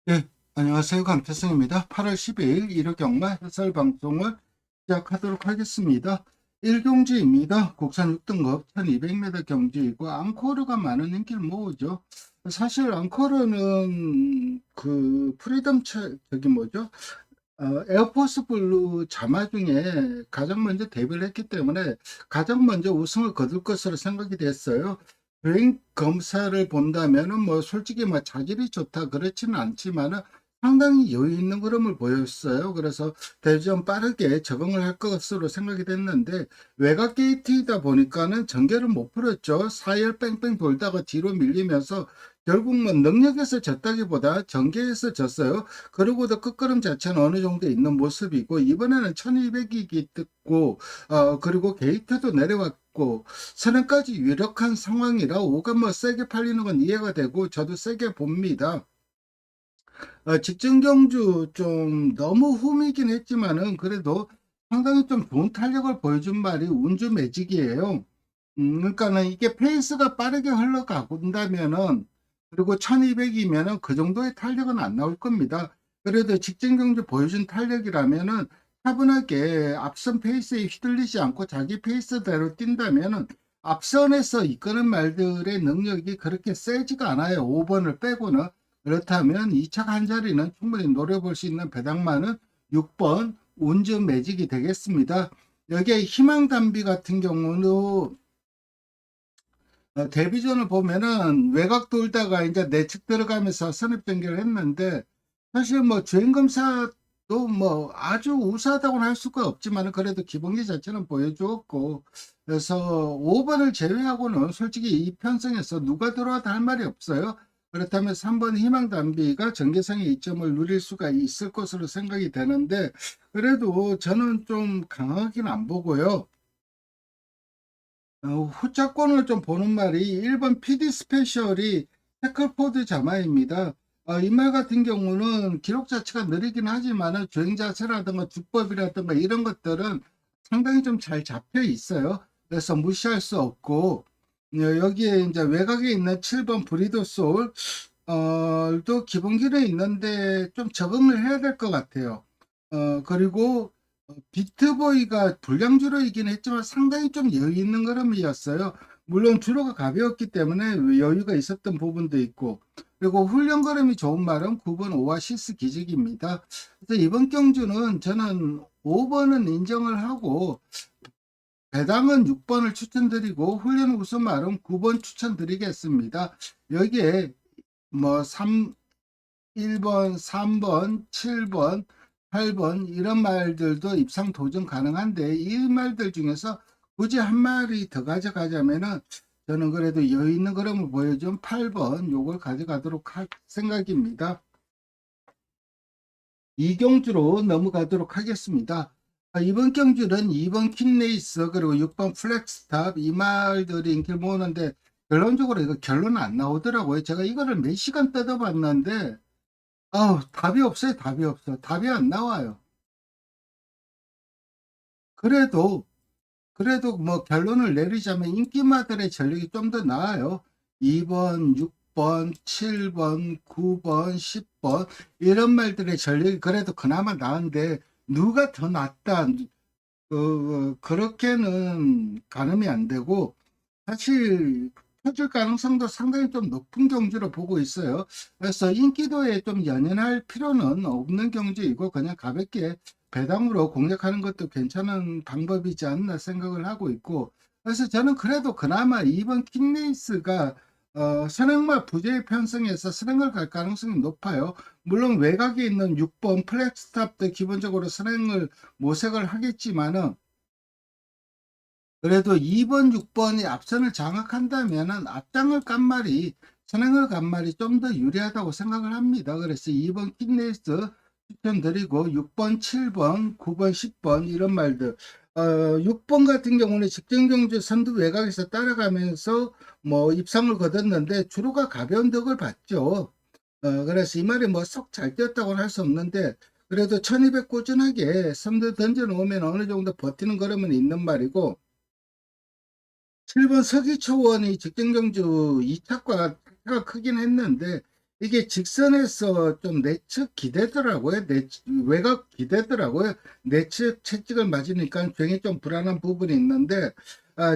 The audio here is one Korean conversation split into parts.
네, 안녕하세요. 강태성입니다. 8월 12일 일요경마 해설 방송을 시작하도록 하겠습니다. 1경주입니다. 국산 6등급 1200m 경주이고 앙코르가 많은 인기를 모으죠. 사실 앙코르는 그 프리덤 저기 뭐죠? 에어포스 블루 자마 중에 가장 먼저 데뷔를 했기 때문에 가장 먼저 우승을 거둘 것으로 생각이 됐어요. 주행 검사를 본다면은 뭐 솔직히 뭐 자질이 좋다 그렇지는 않지만은 상당히 여유 있는 걸음을 보였어요. 그래서 대전 빠르게 적응을 할 것으로 생각이 됐는데 외곽 게이트이다 보니까는 전개를 못 풀었죠. 4열 뺑뺑 돌다가 뒤로 밀리면서 결국 뭐 능력에서 졌다기보다 전개에서 졌어요. 그러고도 끝걸음 자체는 어느 정도 있는 모습이고 이번에는 1200이기 듣고 그리고 게이트도 내려왔고 선행까지 유력한 상황이라 오가 뭐 세게 팔리는 건 이해가 되고 저도 세게 봅니다. 직전 경주 좀 너무 흠이긴 했지만은 그래도 상당히 좀 좋은 탄력을 보여준 말이 운주 매직이에요. 그러니까는 이게 페이스가 빠르게 흘러가고다면은 그리고 1200이면은 그 정도의 탄력은 안 나올 겁니다. 그래도 직전 경주 보여준 탄력이라면은 차분하게 앞선 페이스에 휘둘리지 않고 자기 페이스대로 뛴다면은 앞선에서 이끄는 말들의 능력이 그렇게 세지가 않아요. 5번을 빼고는. 그렇다면 2차 한 자리는 충분히 노려볼 수 있는 배당만은 6번 운주 매직이 되겠습니다. 여기에 희망 담비 같은 경우는 데뷔전을 보면은 외곽 돌다가 이제 내측 들어가면서 선입 전개를 했는데 사실 뭐 주행검사도 뭐 아주 우수하다고는 할 수가 없지만 그래도 기본기 자체는 보여주었고 그래서 5번을 제외하고는 솔직히 이 편성에서 누가 들어와도 할 말이 없어요. 그렇다면 3번 희망 담비가 전개상의 이점을 누릴 수가 있을 것으로 생각이 되는데 그래도 저는 좀 강하긴 안 보고요. 후자권을 좀 보는 말이 1번 PD 스페셜이 태클포드 자마입니다. 이 말 같은 경우는 기록 자체가 느리긴 하지만 주행 자체라든가 주법이라든가 이런 것들은 상당히 좀 잘 잡혀 있어요. 그래서 무시할 수 없고 여기에 이제 외곽에 있는 7번 브리더 소울 또 기본기는 있는데 좀 적응을 해야 될 것 같아요. 그리고 비트보이가 불량주로이긴 했지만 상당히 좀 여유 있는 걸음이었어요. 물론 주로가 가벼웠기 때문에 여유가 있었던 부분도 있고 그리고 훈련 걸음이 좋은 말은 9번 오아시스 기직입니다. 그래서 이번 경주는 저는 5번은 인정을 하고 배당은 6번을 추천드리고 훈련 우선 말은 9번 추천드리겠습니다. 여기에 뭐 1번, 3번, 7번, 8번 이런 말들도 입상 도전 가능한데 이 말들 중에서 굳이 한 마리 더 가져가자면은 저는 그래도 여유 있는 걸음을 보여준 8번 요걸 가져가도록 할 생각입니다. 이경주로 넘어가도록 하겠습니다. 이번 경주는 2번 킹레이스 그리고 6번 플렉스탑 이 말들이 인기를 모으는데 결론적으로 이거 결론은 안 나오더라고요. 제가 이거를 몇 시간 뜯어봤는데 답이 없어요. 답이 없어. 답이 안 나와요. 그래도, 그래도 뭐 결론을 내리자면 인기마들의 전력이 좀 더 나아요. 2번, 6번, 7번, 9번, 10번, 이런 말들의 전력이 그래도 그나마 나은데, 누가 더 낫다, 그렇게는 가늠이 안 되고, 사실 터질 가능성도 상당히 좀 높은 경주로 보고 있어요. 그래서 인기도에 좀 연연할 필요는 없는 경주이고 그냥 가볍게 배당으로 공략하는 것도 괜찮은 방법이지 않나 생각을 하고 있고 그래서 저는 그래도 그나마 이번 킹레이스가 선행마 부재의 편성에서 선행을 갈 가능성이 높아요. 물론 외곽에 있는 6번 플렉스탑도 기본적으로 선행을 모색을 하겠지만은 그래도 2번, 6번이 앞선을 장악한다면은 앞장을 깐 말이 선행을 간 말이 좀 더 유리하다고 생각을 합니다. 그래서 2번 킹레이스 추천드리고 6번, 7번, 9번, 10번 이런 말들 6번 같은 경우는 직전 경주 선두 외곽에서 따라가면서 뭐 입상을 거뒀는데 주로가 가벼운 덕을 봤죠. 그래서 이 말이 뭐 속 잘 뛰었다고는 할 수 없는데 그래도 1200 꾸준하게 선두 던져 놓으면 어느 정도 버티는 걸음은 있는 말이고 7번 서기초원이 직전경주 2차가 크긴 했는데 이게 직선에서 좀 내측 기대더라고요. 외곽 기대더라고요. 내측 채찍을 맞으니까 굉장히 좀 불안한 부분이 있는데,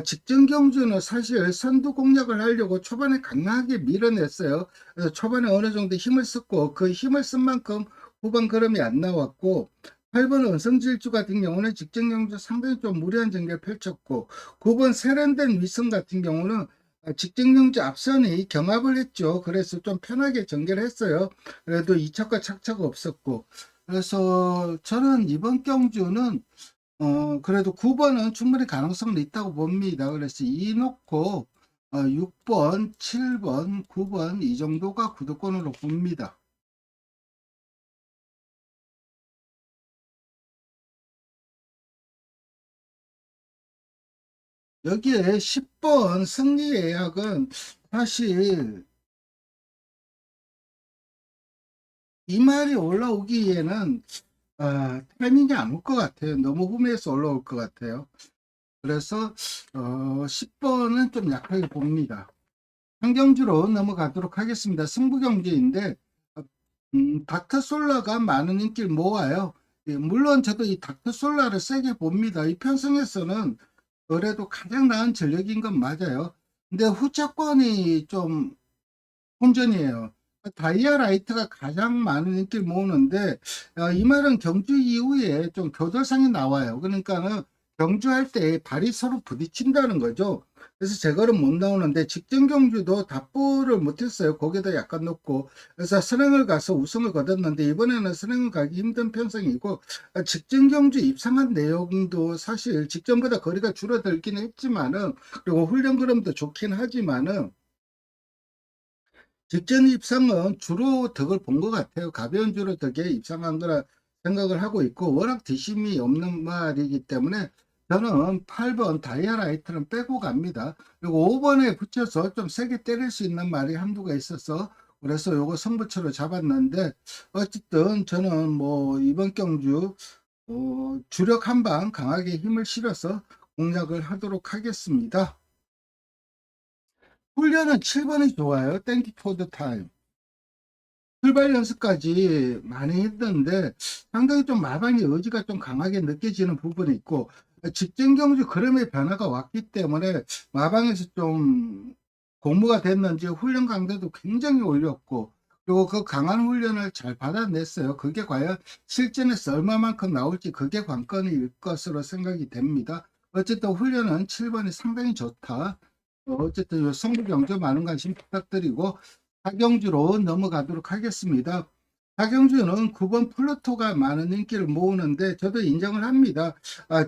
직전 경주는 사실 선두 공략을 하려고 초반에 강하게 밀어냈어요. 그래서 초반에 어느 정도 힘을 썼고, 그 힘을 쓴 만큼 후반 걸음이 안 나왔고, 8번 은성질주 같은 경우는 직전 경주 상당히 좀 무리한 전개를 펼쳤고, 9번 세련된 위성 같은 경우는 직전 경주 앞선이 경합을 했죠. 그래서 좀 편하게 전개를 했어요. 그래도 2차과 착차가 없었고. 그래서 저는 이번 경주는 그래도 9번은 충분히 가능성이 있다고 봅니다. 그래서 2 놓고 6번, 7번, 9번 이 정도가 구도권으로 봅니다. 여기에 10번 승리 예약은 사실 이 말이 올라오기에는 타이밍이 안 올 것 같아요. 너무 후미에서 올라올 것 같아요. 그래서 10번은 좀 약하게 봅니다. 한 경주로 넘어가도록 하겠습니다. 승부 경기인데 닥터 솔라가 많은 인기를 모아요. 예, 물론 저도 이 닥터 솔라를 세게 봅니다. 이 편성에서는 그래도 가장 나은 전력인 건 맞아요. 근데 후차권이 좀 혼전이에요. 다이아 라이트가 가장 많은 인기를 모으는데 이 말은 경주 이후에 좀 교돌상이 나와요. 그러니까는 경주할 때 발이 서로 부딪힌다는 거죠. 그래서 제거는 못 나오는데 직전 경주도 답부를 못했어요. 거기다 약간 높고 그래서 선행을 가서 우승을 거뒀는데 이번에는 선행을 가기 힘든 편성이고 직전 경주 입상한 내용도 사실 직전보다 거리가 줄어들긴 했지만은 그리고 훈련 그림도 좋긴 하지만은 직전 입상은 주로 덕을 본 것 같아요. 가벼운 주로 덕에 입상한 거라 생각을 하고 있고, 워낙 뒷심이 없는 말이기 때문에 저는 8번 다이아라이트는 빼고 갑니다. 그리고 5번에 붙여서 좀 세게 때릴 수 있는 말이 한두가 있어서 그래서 요거 승부처로 잡았는데 어쨌든 저는 뭐 이번 경주 주력 한방 강하게 힘을 실어서 공략을 하도록 하겠습니다. 훈련은 7번이 좋아요. 땡큐 포드 타임. 출발 연습까지 많이 했는데 상당히 좀 마방의 의지가 좀 강하게 느껴지는 부분이 있고 직전 경주 걸음의 변화가 왔기 때문에 마방에서 좀 공부가 됐는지 훈련 강도도 굉장히 올렸고 그리고 그 강한 훈련을 잘 받아냈어요. 그게 과연 실전에서 얼마만큼 나올지 그게 관건일 것으로 생각이 됩니다. 어쨌든 훈련은 7번이 상당히 좋다. 어쨌든 성부 경주 많은 관심 부탁드리고 박영주로 넘어가도록 하겠습니다. 박영주는 9번 플루토가 많은 인기를 모으는데 저도 인정을 합니다.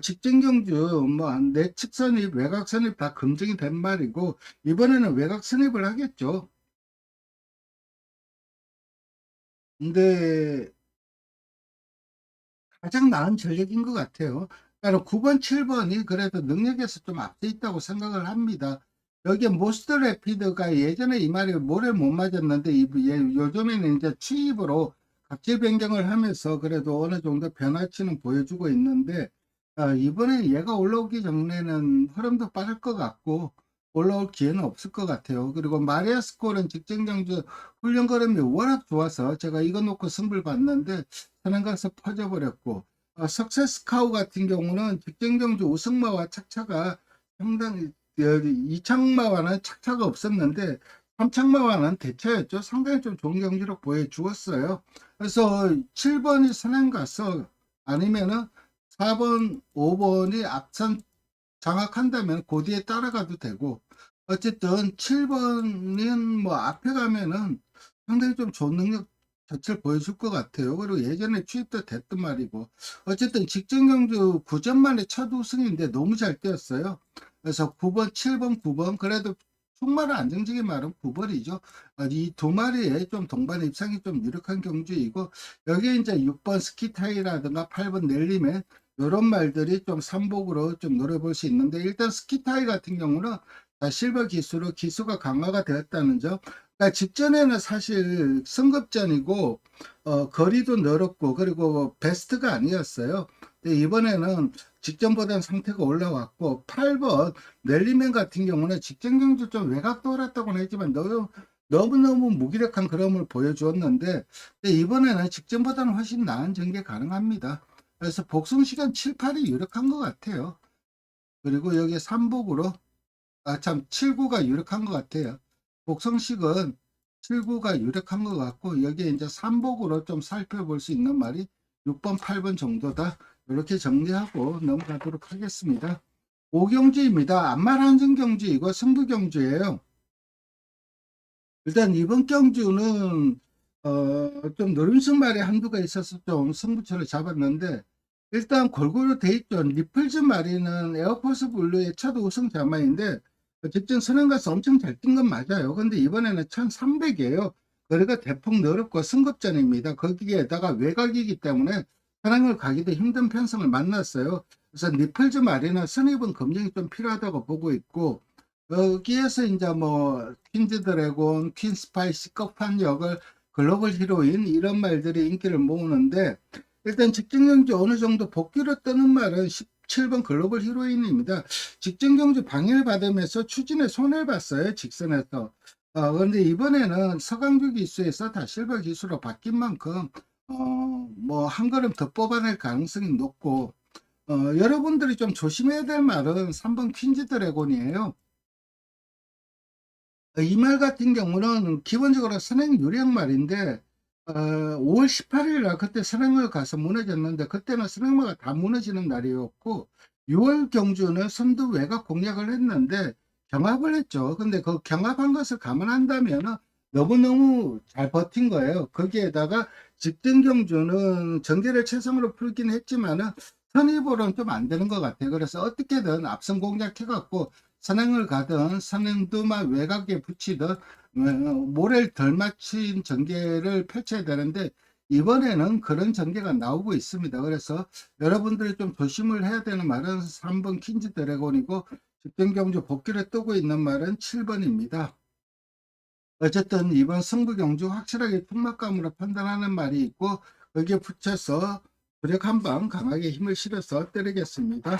직전 경주 뭐 내측 선입, 외곽 선입 다 검증이 된 말이고 이번에는 외곽 선입을 하겠죠. 근데 가장 나은 전력인 것 같아요. 그러니까 9번, 7번이 그래도 능력에서 좀 앞서 있다고 생각을 합니다. 여기에 모스트 레피드가 예전에 이 말이 모래 못 맞았는데 요즘에는 이제 취입으로 각질 변경을 하면서 그래도 어느 정도 변화치는 보여주고 있는데 이번에 얘가 올라오기 전에는 흐름도 빠를 것 같고 올라올 기회는 없을 것 같아요. 그리고 마리아 스콜은 직전 경주 훈련 걸음이 워낙 좋아서 제가 이거 놓고 승부를 봤는데 선행 가서 퍼져버렸고 석세스 카우 같은 경우는 직전 경주 우승마와 착차가 상당히 이창마와는 착차가 없었는데 삼창마와는 대체였죠. 상당히 좀 좋은 경기력 보여주었어요. 그래서 7번이 선행 가서 아니면은 4번, 5번이 앞선 장악한다면 그 뒤에 따라가도 되고 어쨌든 7번은 뭐 앞에 가면은 상당히 좀 좋은 능력 자체를 보여줄 것 같아요. 그리고 예전에 취입도 됐던 말이고 어쨌든 직전 경주 9전 만에 첫 우승인데 너무 잘 뛰었어요. 그래서 9번, 7번, 9번 그래도 총말은 안정적인 말은 9번이죠. 이 두 마리에 좀 동반 입상이 좀 유력한 경주이고 여기에 이제 6번 스키타이라든가 8번 넬리맨 이런 말들이 좀 삼복으로 좀 노려볼 수 있는데 일단 스키타이 같은 경우는 실버 기수로 기수가 강화가 되었다는 점. 그러니까 직전에는 사실 승급전이고 거리도 넓었고 그리고 베스트가 아니었어요. 근데 이번에는 직전보다는 상태가 올라왔고 8번 넬리맨 같은 경우는 직전 경주 좀 외곽 돌았다고는 했지만 너무 너무너무 무기력한 그림을 보여주었는데 이번에는 직전보다는 훨씬 나은 전개 가능합니다. 그래서 복송 시간 7, 8이 유력한 것 같아요. 그리고 여기 삼복으로 참 7구가 유력한 것 같아요. 복성식은 7구가 유력한 것 같고 여기에 이제 삼복으로 좀 살펴볼 수 있는 말이 6번, 8번 정도다. 이렇게 정리하고 넘어가도록 하겠습니다. 오경주입니다. 안말한정경주이고 승부경주예요. 일단 이번 경주는 좀 노림승 말이 한두가 있어서 좀 승부처를 잡았는데 일단 골고루 돼 있죠. 리플즈 마리는 에어포스 블루의 첫 우승 자마인데 직전 선행가서 엄청 잘 뛴 건 맞아요. 근데 이번에는 1300이에요. 거리가 대폭 넓고 승급전입니다. 거기에다가 외곽이기 때문에 선행을 가기도 힘든 편성을 만났어요. 그래서 리플즈 마리는 선입은 검증이 좀 필요하다고 보고 있고 여기에서 이제 뭐 퀸즈 드래곤, 퀸 스파이시, 끝판 역을 글로벌 히로인 이런 말들이 인기를 모으는데 일단 직전 경주 어느 정도 복귀로 뜨는 말은 17번 글로벌 히로인입니다. 직전 경주 방해를 받으면서 추진에 손해를 봤어요. 직선에서. 그런데 이번에는 서강주 기수에서 다 실버 기수로 바뀐 만큼 뭐 한 걸음 더 뽑아낼 가능성이 높고 여러분들이 좀 조심해야 될 말은 3번 퀸즈 드래곤이에요. 이 말 같은 경우는 기본적으로 선행 유리한 말인데 5월 18일날 그때 선행을 가서 무너졌는데 그때는 선행마가 다 무너지는 날이었고 6월 경주는 선두 외곽 공략을 했는데 경합을 했죠. 근데 그 경합한 것을 감안한다면 너무너무 잘 버틴 거예요. 거기에다가 직전 경주는 전개를 최상으로 풀긴 했지만은 선입으로는 좀 안 되는 것 같아요. 그래서 어떻게든 앞선 공략해갖고 선행을 가든 선행두마 외곽에 붙이든 모래를 덜 맞춘 전개를 펼쳐야 되는데 이번에는 그런 전개가 나오고 있습니다. 그래서 여러분들이 좀 조심을 해야 되는 말은 3번 퀸즈 드래곤이고 직전경주 복귀를 뜨고 있는 말은 7번입니다. 어쨌든 이번 승부 경주 확실하게 촉막감으로 판단하는 말이 있고 거기에 붙여서 부력 한방 강하게 힘을 실어서 때리겠습니다.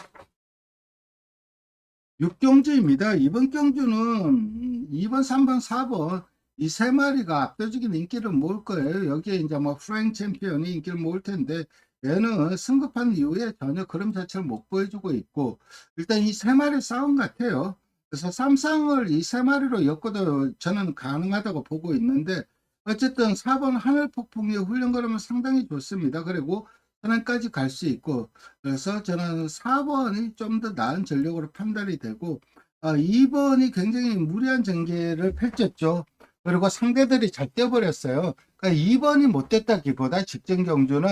6경주입니다. 이번 경주는 2번, 3번, 4번 이 세 마리가 압도적인 인기를 모을 거예요. 여기에 이제 뭐 프랭 챔피언이 인기를 모을 텐데 얘는 승급한 이후에 전혀 그런 자체를 못 보여주고 있고 일단 이 세 마리 싸움 같아요. 그래서 삼상을 이 세 마리로 엮어도 저는 가능하다고 보고 있는데 어쨌든 4번 하늘폭풍이 훈련 걸으면 상당히 좋습니다. 그리고 선행까지 갈 수 있고 그래서 저는 4번이 좀 더 나은 전력으로 판단이 되고 2번이 굉장히 무리한 전개를 펼쳤죠. 그리고 상대들이 잘 뛰어버렸어요. 그러니까 2번이 못됐다기보다 직전 경주는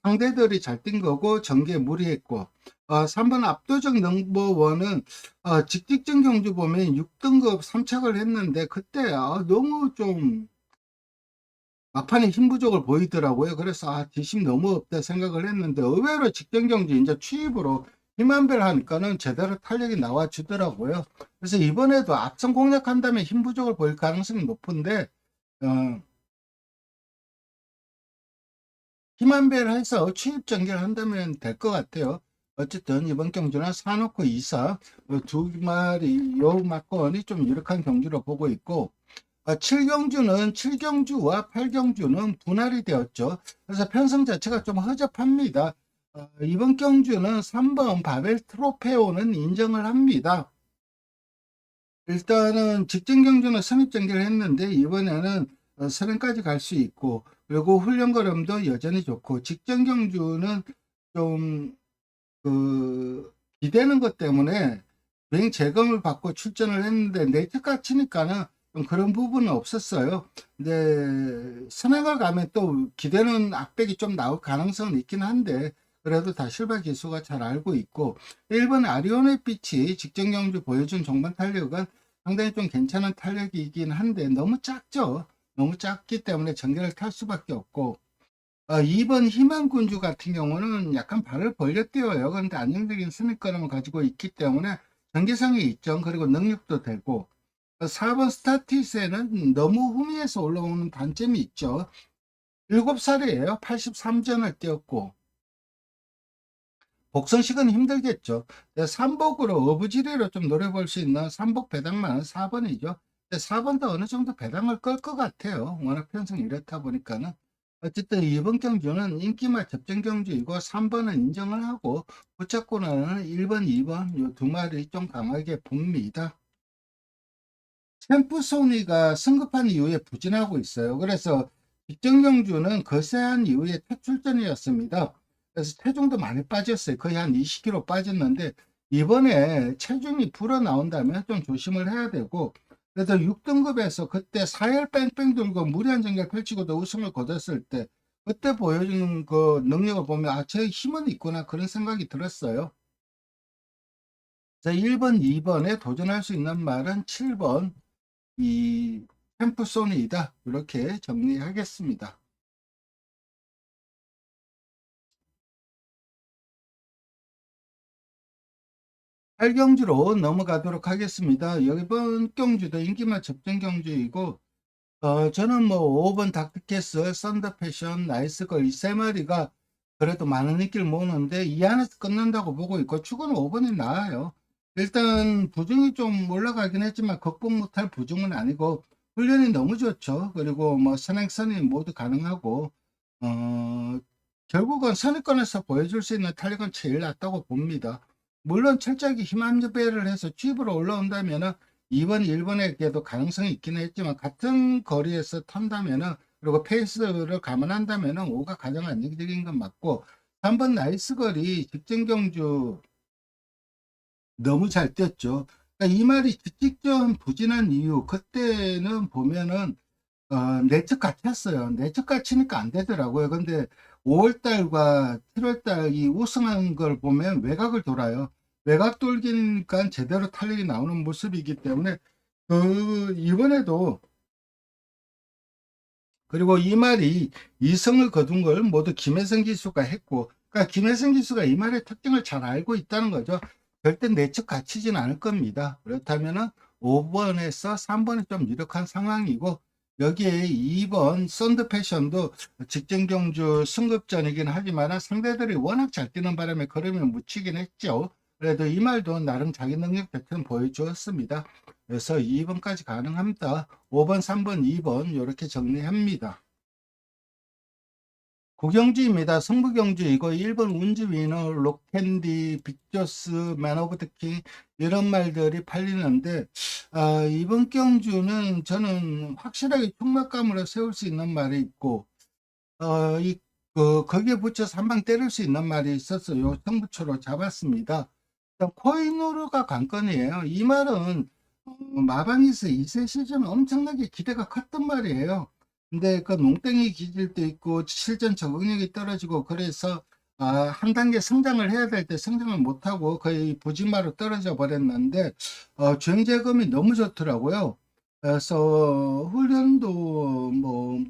상대들이 잘 뛴 거고 전개에 무리했고 3번 압도적 넘버원은 직직전 경주 보면 6등급 3착을 했는데 그때 너무 좀 막판에 힘 부족을 보이더라고요. 그래서 뒷심 너무 없다 생각을 했는데 의외로 직전 경주 이제 취입으로 힘한배를 하니까는 제대로 탄력이 나와 주더라고요. 그래서 이번에도 앞선 공략한다면 힘 부족을 보일 가능성이 높은데 어, 힘한배를 해서 취입 전개를 한다면 될 것 같아요. 어쨌든 이번 경주는 사놓고 이사 두 마리 요 막건이 좀 유력한 경주로 보고 있고 7경주는 7경주와 8경주는 분할이 되었죠. 그래서 편성 자체가 좀 허접합니다. 이번 경주는 3번 바벨 트로페오는 인정을 합니다. 일단은 직전 경주는 선입 전개를 했는데 이번에는 선행까지 갈 수 있고 그리고 훈련 걸음도 여전히 좋고 직전 경주는 좀 기대는 것 때문에 비행 재검을 받고 출전을 했는데 네트가 치니까는 좀 그런 부분은 없었어요. 근데 선행을 가면 또 기대는 악백이 좀 나올 가능성은 있긴 한데 그래도 다 실버 기수가 잘 알고 있고 1번 아리온의 빛이 직전 경주 보여준 종반 탄력은 상당히 좀 괜찮은 탄력이긴 한데 너무 작죠. 너무 작기 때문에 전개를 탈 수밖에 없고 2번 희망군주 같은 경우는 약간 발을 벌려 뛰어요. 그런데 안정적인 선입관을 가지고 있기 때문에 전개성이 있죠. 그리고 능력도 되고 4번 스타티스에는 너무 후미에서 올라오는 단점이 있죠. 7살이에요. 83전을 뛰었고 복선식은 힘들겠죠. 삼복으로 어부지리로 좀 노려볼 수 있는 삼복 배당만은 4번이죠. 근데 4번도 어느 정도 배당을 끌 것 같아요. 워낙 편성이 이렇다 보니까는. 어쨌든 2번 경주는 인기말 접전 경주이고 3번은 인정을 하고 붙잡고는 1번, 2번 요 두 마리 좀 강하게 봅니다. 템프소니가 승급한 이후에 부진하고 있어요. 그래서 직전 경주는 거세한 이후에 퇴출전이었습니다. 그래서 체중도 많이 빠졌어요. 거의 한 20kg 빠졌는데 이번에 체중이 불어 나온다면 좀 조심을 해야 되고, 그래서 6등급에서 그때 사열 뺑뺑 돌고 무리한 전개를 펼치고도 우승을 거뒀을 때 그때 보여준 그 능력을 보면 아, 제 힘은 있구나 그런 생각이 들었어요. 자, 1번, 2번에 도전할 수 있는 말은 7번 이 템프손이다. 이렇게 정리하겠습니다. 8경주로 넘어가도록 하겠습니다. 이번 경주도 인기만 접전 경주이고 저는 뭐 5번 닥터캐스, 썬더패션, 나이스걸 이 세 마리가 그래도 많은 인기를 모으는데 이 안에서 끝난다고 보고 있고 축구는 5번이 나아요. 일단 부중이 좀 올라가긴 했지만 극복 못할 부중은 아니고 훈련이 너무 좋죠. 그리고 뭐 선행선이 모두 가능하고 어, 결국은 선입권에서 보여줄 수 있는 탄력은 제일 낮다고 봅니다. 물론 철저하게 힘안배를 해서 쥐으로 올라온다면은 2번, 1번에게도 가능성이 있기는 했지만 같은 거리에서 탄다면은 그리고 페이스를 감안한다면은 5가 가장 안정적인 건 맞고 3번 나이스 거리 직전 경주 너무 잘 뛰었죠. 그러니까 이 말이 직전 부진한 이유 그때는 보면은 내적 갇혔어요. 내적 갇히니까 안 되더라고요. 근데 5월달과 7월달 이 우승한 걸 보면 외곽을 돌아요. 외곽 돌기니까 제대로 탄력이 나오는 모습이기 때문에 이번에도 그리고 이 말이 이성을 거둔 걸 모두 김혜성 기수가 했고, 그러니까 김혜성 기수가 이 말의 특징을 잘 알고 있다는 거죠. 절대 내적 갇히진 않을 겁니다. 그렇다면은 5번에서 3번이 좀 유력한 상황이고, 여기에 2번 썬드 패션도 직전 경주 승급전이긴 하지만 상대들이 워낙 잘 뛰는 바람에 걸음을 묻히긴 했죠. 그래도 이 말도 나름 자기 능력 자체는 보여주었습니다. 그래서 2번까지 가능합니다. 5번, 3번, 2번 이렇게 정리합니다. 구경주입니다. 승부경주이고 1번 운지 위너, 록캔디, 빅조스, 맨 오브 더 킹 이런 말들이 팔리는데 이번 경주는 저는 확실하게 총막감으로 세울 수 있는 말이 있고 거기에 붙여서 한 방 때릴 수 있는 말이 있었어요. 승부처로 잡았습니다. 코인으로가 관건이에요. 이 말은 마방에서 2세 시즌 엄청나게 기대가 컸단 말이에요. 근데 그 농땡이 기질도 있고 실전 적응력이 떨어지고 그래서 한 단계 성장을 해야 될 때 성장을 못하고 거의 부진마로 떨어져 버렸는데 주행 재검이 너무 좋더라고요. 그래서 훈련도 뭐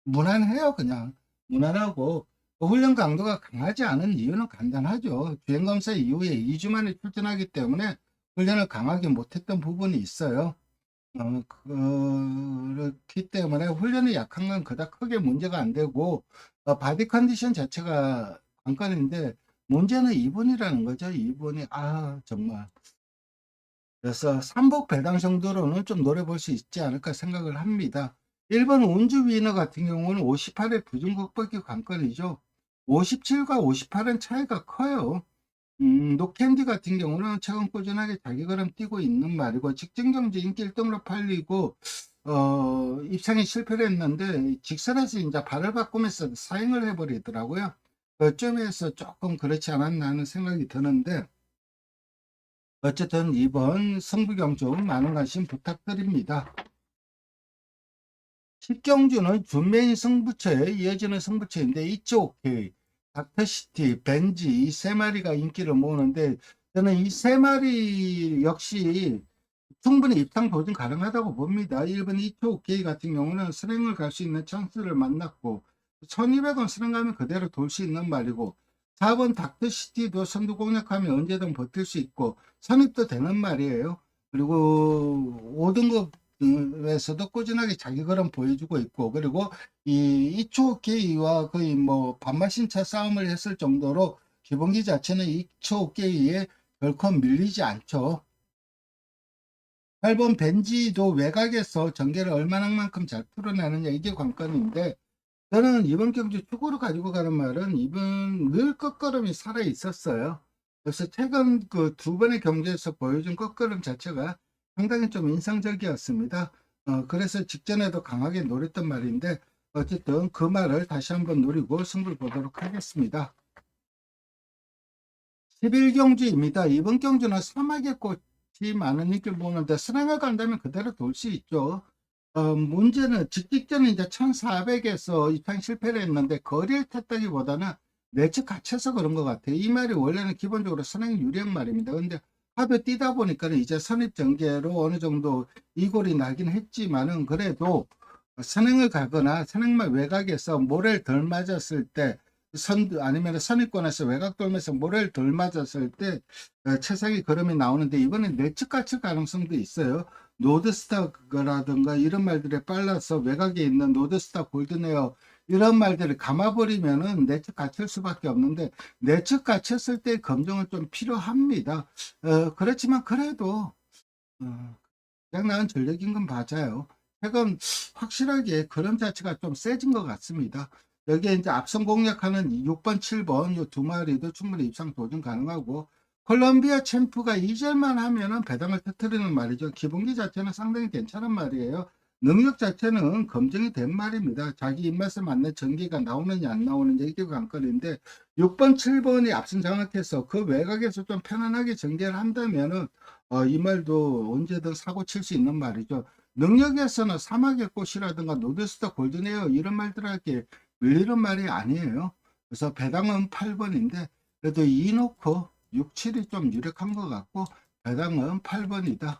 무난해요. 그냥 무난하고 그 훈련 강도가 강하지 않은 이유는 간단하죠. 주행검사 이후에 2주 만에 출전하기 때문에 훈련을 강하게 못했던 부분이 있어요. 그렇기 때문에 훈련이 약한 건 그닥 크게 문제가 안 되고 바디 컨디션 자체가 관건인데 문제는 2분이라는 거죠. 2분이 정말 그래서 삼복 배당 정도로는 좀 노려볼 수 있지 않을까 생각을 합니다. 1번 운주 위너 같은 경우는 58의 부중 극복이 관건이죠. 57과 58은 차이가 커요. 노캔디 같은 경우는 최근 꾸준하게 자기 걸음 뛰고 있는 말이고 직전 경제 인기 1등으로 팔리고 입상에 실패를 했는데 직선에서 이제 발을 바꾸면서 사행을 해버리더라고요. 그 점에서 조금 그렇지 않았나 하는 생각이 드는데 어쨌든 이번 승부경주 많은 관심 부탁드립니다. 10경주는 준메인 승부처에 이어지는 승부처인데 이쪽 닥터시티, 벤지 이 세 마리가 인기를 모으는데 저는 이 세 마리 역시 충분히 입상 도전 가능하다고 봅니다. 1번 이쪽 게이 같은 경우는 선행을 갈 수 있는 찬스를 만났고 1200원 선행 가면 그대로 돌 수 있는 말이고 4번 닥터시티도 선두 공략하면 언제든 버틸 수 있고 선입도 되는 말이에요. 그리고 5등급에서도 꾸준하게 자기 걸음 보여주고 있고 그리고 이초 게이와 거의 뭐 반마신차 싸움을 했을 정도로 기본기 자체는 이초 게이에 결코 밀리지 않죠. 8번 벤지도 외곽에서 전개를 얼마나만큼 잘 풀어내느냐 이게 관건인데 저는 이번 경주 축구로 가지고 가는 말은 이번 늘 끝걸음이 살아 있었어요. 그래서 최근 그 두 번의 경기에서 보여준 끝걸음 자체가 상당히 좀 인상적이었습니다. 그래서 직전에도 강하게 노렸던 말인데 어쨌든 그 말을 다시 한번 노리고 승부를 보도록 하겠습니다. 11경주입니다. 이번 경주는 사막의 꽃이 많은 인기를 보는데 선행을 간다면 그대로 돌 수 있죠. 문제는 직직전에 이제 1400에서 입상 실패를 했는데 거리를 탔다기보다는 내측 갇혀서 그런 것 같아요. 이 말이 원래는 기본적으로 선행 유리한 말입니다. 근데 하도 뛰다 보니까 이제 선입 전개로 어느 정도 이골이 나긴 했지만은 그래도 선행을 가거나 선행말 외곽에서 모래를 덜 맞았을 때 아니면 선입권에서 외곽 돌면서 모래를 덜 맞았을 때 최상위 걸음이 나오는데 이번엔 내측 갇힐 가능성도 있어요. 노드스타라든가 이런 말들에 빨라서 외곽에 있는 노드스타 골드네어 이런 말들을 감아버리면은 내측 갇힐 수밖에 없는데 내측 갇혔을 때 검증은 좀 필요합니다. 그렇지만 그래도 그냥 나은 전력인 건 맞아요. 최근 확실하게 그런 자체가 좀 세진 것 같습니다. 여기에 이제 앞선 공략하는 6번, 7번 이 두 마리도 충분히 입상 도전 가능하고 콜롬비아 챔프가 2절만 하면은 배당을 터뜨리는 말이죠. 기본기 자체는 상당히 괜찮은 말이에요. 능력 자체는 검증이 된 말입니다. 자기 입맛에 맞는 전개가 나오느냐 안 나오느냐 이게 관건인데 6번, 7번이 앞선 장악해서 그 외곽에서 좀 편안하게 전개를 한다면은 이 말도 언제든 사고 칠 수 있는 말이죠. 능력에서는 사막의 꽃이라든가 노드스타 골든에어 이런 말들에게 밀리는 말이 아니에요. 그래서 배당은 8번인데 그래도 2 놓고 6, 7이 좀 유력한 것 같고 배당은 8번이다.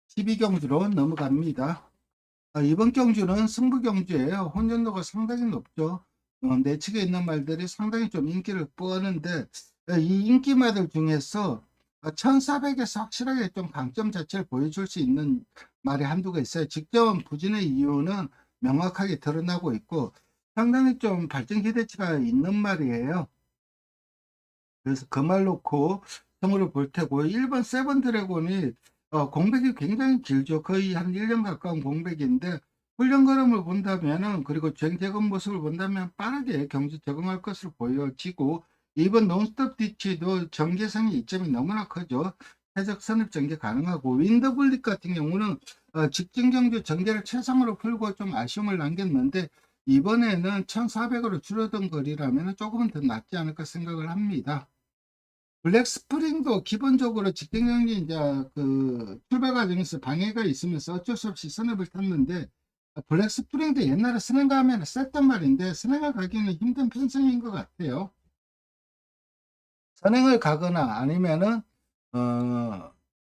12경주로 넘어갑니다. 이번 경주는 승부 경주예요. 혼전도가 상당히 높죠. 내측에 있는 말들이 상당히 좀 인기를 끄는데 이 인기마들 중에서 1400에서 확실하게 좀 강점 자체를 보여줄 수 있는 말이 한두가 있어요. 직접 부진의 이유는 명확하게 드러나고 있고 상당히 좀 발전 기대치가 있는 말이에요. 그래서 그 말 놓고 성우를 볼 테고 1번 세븐 드래곤이 공백이 굉장히 길죠. 거의 한 1년 가까운 공백인데 훈련 걸음을 본다면은 그리고 주행 대금 모습을 본다면 빠르게 경주 적응할 것으로 보여지고 이번 논스톱 뒤치도 전개상의 이점이 너무나 크죠. 해적 선입 전개 가능하고 윈드블릭 같은 경우는 직진 경주 전개를 최상으로 풀고 좀 아쉬움을 남겼는데 이번에는 1400으로 줄어든 거리라면 조금은 더 낫지 않을까 생각을 합니다. 블랙 스프링도 기본적으로 직행 경기 이제 그 출발 과정에서 방해가 있으면서 어쩔 수 없이 선입을 탔는데 블랙 스프링도 옛날에 선행 가면 셌단 말인데 선행을 가기는 힘든 편성인 것 같아요. 선행을 가거나 아니면은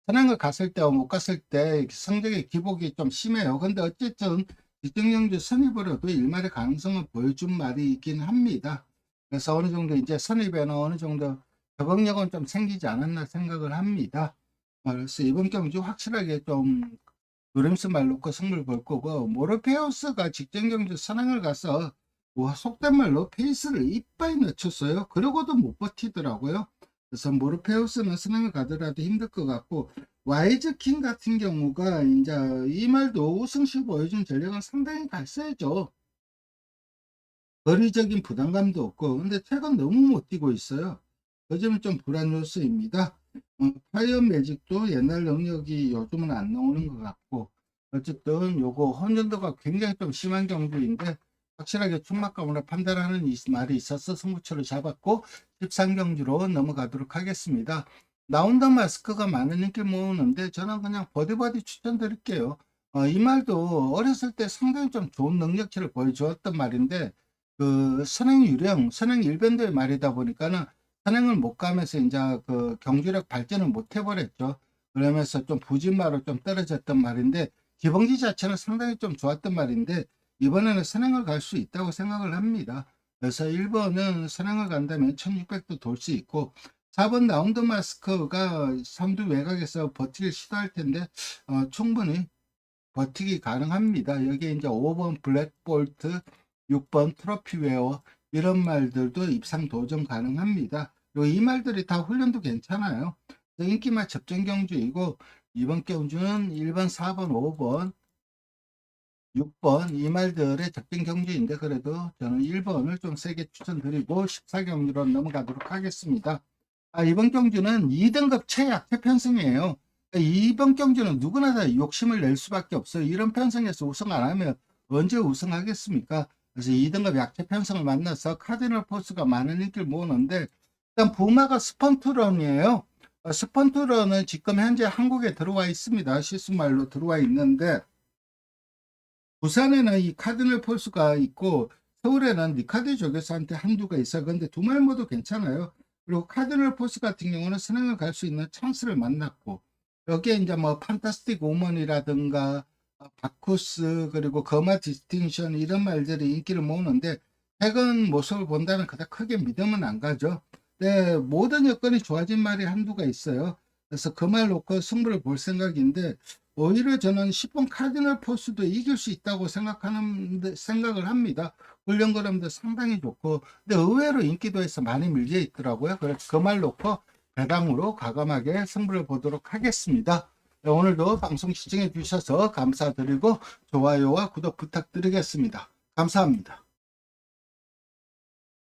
선행을 갔을 때와 못 갔을 때 성적의 기복이 좀 심해요. 근데 어쨌든 직전경주 선입으로도 일말의 가능성을 보여준 말이 있긴 합니다. 그래서 어느 정도 이제 선입에는 어느 정도 적응력은 좀 생기지 않았나 생각을 합니다. 그래서 이번 경주 확실하게 좀 노림수 말 놓고 승부를 볼 거고 모르페우스가 직전 경주 선행을 가서 속된 말로 페이스를 이빨 늦췄어요. 그러고도 못 버티더라고요. 그래서 모르페우스는 선행을 가더라도 힘들 것 같고 와이즈킹 같은 경우가 이제 이 말도 우승시 보여준 전력은 상당히 갈세죠. 거리적인 부담감도 없고 근데 최근 너무 못 뛰고 있어요. 그 점이 좀 불안 요소입니다. 파이어 매직도 옛날 능력이 요즘은 안 나오는 것 같고 어쨌든 요거 혼전도가 굉장히 좀 심한 경주인데 확실하게 충막감으로 판단하는 말이 있어서 승부처를 잡았고 13경주로 넘어가도록 하겠습니다. 라운드 마스크가 많은 인기를 모으는데 저는 그냥 버디버디 추천드릴게요. 이 말도 어렸을 때 상당히 좀 좋은 능력치를 보여주었던 말인데 그 선행 유령, 선행 일변도의 말이다 보니까는 선행을 못 가면서 이제 그 경주력 발전을 못 해버렸죠. 그러면서 좀 부진마로 좀 떨어졌던 말인데 기본기 자체는 상당히 좀 좋았던 말인데 이번에는 선행을 갈 수 있다고 생각을 합니다. 그래서 1번은 선행을 간다면 1600도 돌 수 있고 4번 라운드 마스크가 삼두 외곽에서 버티기를 시도할 텐데 충분히 버티기 가능합니다. 여기에 이제 5번 블랙볼트, 6번 트로피웨어 이런 말들도 입상 도전 가능합니다. 그리고 이 말들이 다 훈련도 괜찮아요. 인기만 접전 경주이고 이번 경주는 1번, 4번, 5번, 6번 이 말들의 적정 경주인데 그래도 저는 1번을 좀 세게 추천드리고 14경주로 넘어가도록 하겠습니다. 이번 경주는 2등급 최약체 편승이에요. 이번 경주는 누구나 다 욕심을 낼 수밖에 없어요. 이런 편승에서 우승 안 하면 언제 우승하겠습니까? 그래서 2등급 약체 편승을 만나서 카디널 포스가 많은 인기를 모으는데 일단 부마가 스펀트런이에요. 스펀트런은 지금 현재 한국에 들어와 있습니다. 시스말로 들어와 있는데 부산에는 이 카디널 폴스가 있고 서울에는 니카드 조교사한테 한두가 있어요. 근데 두 말 모두 괜찮아요. 그리고 카디널 폴스 같은 경우는 선행을 갈 수 있는 찬스를 만났고 여기에 이제 뭐 판타스틱 오먼이라든가 바쿠스 그리고 거마 디스팅션 이런 말들이 인기를 모으는데 최근 모습을 본다면 그닥 크게 믿으면 안 가죠. 네, 모든 여건이 좋아진 말이 한두가 있어요. 그래서 그 말 놓고 승부를 볼 생각인데 오히려 저는 10번 카디널 포스도 이길 수 있다고 생각을 합니다. 훈련거름도 상당히 좋고, 근데 의외로 인기도에서 많이 밀려 있더라고요. 그래서 그 말 놓고 배당으로 과감하게 승부를 보도록 하겠습니다. 네, 오늘도 방송 시청해 주셔서 감사드리고 좋아요와 구독 부탁드리겠습니다. 감사합니다.